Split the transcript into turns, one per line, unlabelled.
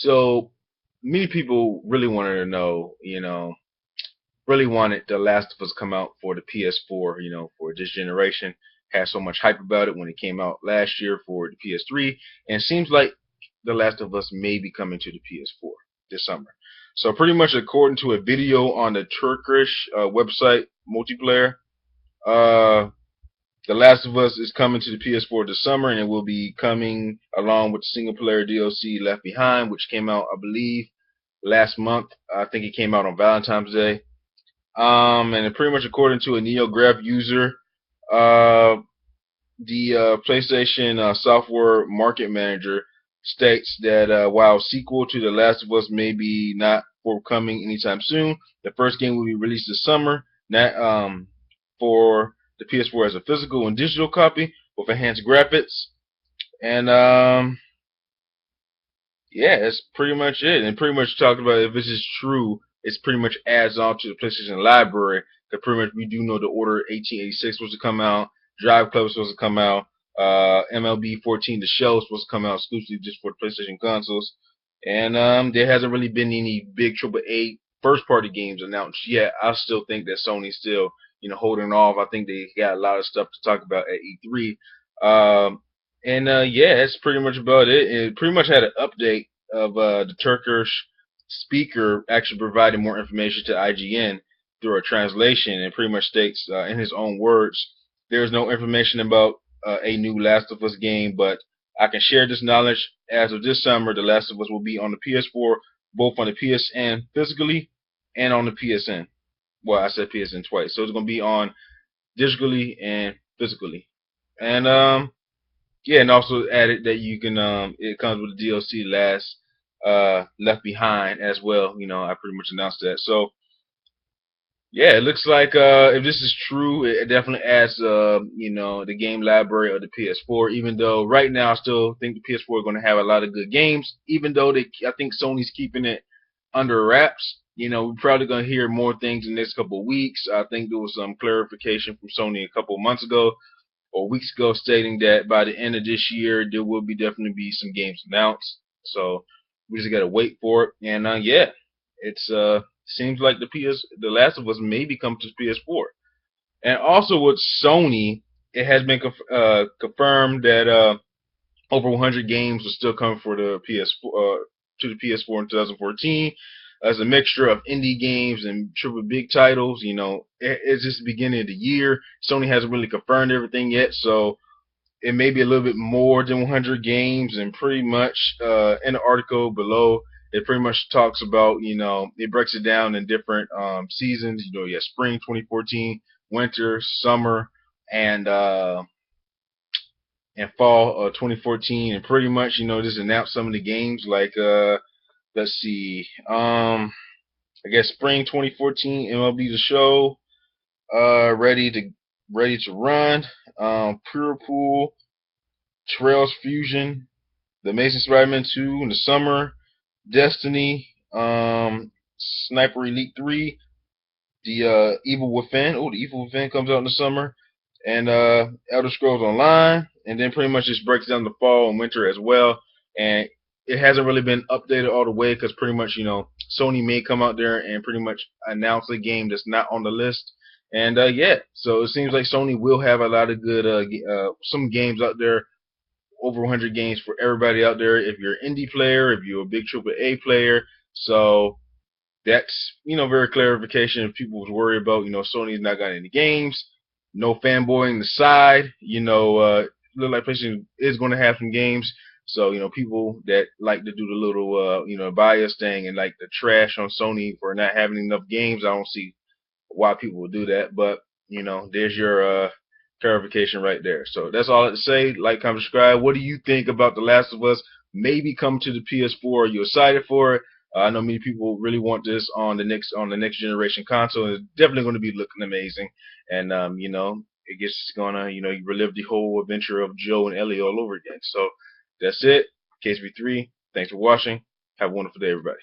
So many people really wanted to know, really wanted The Last of Us come out for the PS4, for this generation. Had so much hype about it when it came out last year for the PS3, and it seems like The Last of Us may be coming to the PS4 this summer. So pretty much according to a video on the Turkish website Multiplayer, uh, The Last of Us is coming to the PS4 this summer, and it will be coming along with the single player DLC Left Behind, which came out, I believe, last month. I think it came out on Valentine's Day. And pretty much according to a NeoGraph user, uh, the PlayStation software market manager states that while sequel to The Last of Us may be not forthcoming anytime soon, the first game will be released this summer, not for the PS4 as a physical and digital copy with enhanced graphics. And yeah, that's pretty much it. And pretty much talked about if this is true, it's pretty much adds on to the PlayStation library. Because pretty much we do know the Order 1886 was to come out, Drive Club was supposed to come out, MLB 14 The Show was supposed to come out exclusively just for the PlayStation consoles. And there hasn't really been any big AAA first party games announced yet. I still think that Sony's still, holding off. I think they got a lot of stuff to talk about at E3. And yeah, that's pretty much about it. It pretty much had an update of the Turkish speaker actually providing more information to IGN through a translation, and pretty much states in his own words, there is no information about a new Last of Us game, but I can share this knowledge. As of this summer, The Last of Us will be on the PS4, both on the PSN physically and on the PSN. Well, I said PSN twice, so it's going to be on digitally and physically. And yeah, and also added that you can it comes with the DLC Left Behind as well. I pretty much announced that. So yeah, it looks like if this is true, it definitely adds the game library of the PS4. Even though right now I still think the PS4 is going to have a lot of good games. Even though I think Sony's keeping it under wraps. We're probably going to hear more things in the next couple of weeks. I think there was some clarification from Sony a couple of months ago or weeks ago stating that by the end of this year there will be definitely be some games announced. So we just gotta wait for it. And yeah, it's seems like The Last of Us may be coming to PS4. And also with Sony, it has been confirmed that over 100 games will still come for the PS4 to the PS4 in 2014 as a mixture of indie games and triple big titles. It's just the beginning of the year. Sony hasn't really confirmed everything yet, so it may be a little bit more than 100 games. And pretty much in the article below, it pretty much talks about, it breaks it down in different seasons. You have spring 2014, winter, summer, and fall 2014. And pretty much, just announced some of the games like let's see. I guess spring 2014 MLB The Show, ready to run. Pure Pool, Trails Fusion, The Amazing Spider-Man 2 in the summer, Destiny, Sniper Elite 3, the Evil Within. Oh, the Evil Within comes out in the summer, and Elder Scrolls Online, and then pretty much just breaks down the fall and winter as well. And it hasn't really been updated all the way because pretty much, Sony may come out there and pretty much announce a game that's not on the list. And yeah, so it seems like Sony will have a lot of good some games out there, over 100 games for everybody out there. If you're an indie player, if you're a big AAA player, so that's very clarification. If people was worried about Sony's not got any games, no fanboying aside, look like PlayStation is going to have some games. So people that like to do the little bias thing and like the trash on Sony for not having enough games, I don't see why people would do that. But there's your clarification right there. So that's all I have to say. Like, comment, subscribe. What do you think about The Last of Us maybe come to the PS4? Are you excited for it? I know many people really want this on the next generation console. It's definitely going to be looking amazing, and it gets gonna you relive the whole adventure of Joe and Ellie all over again. So that's it. KSB3. Thanks for watching. Have a wonderful day, everybody.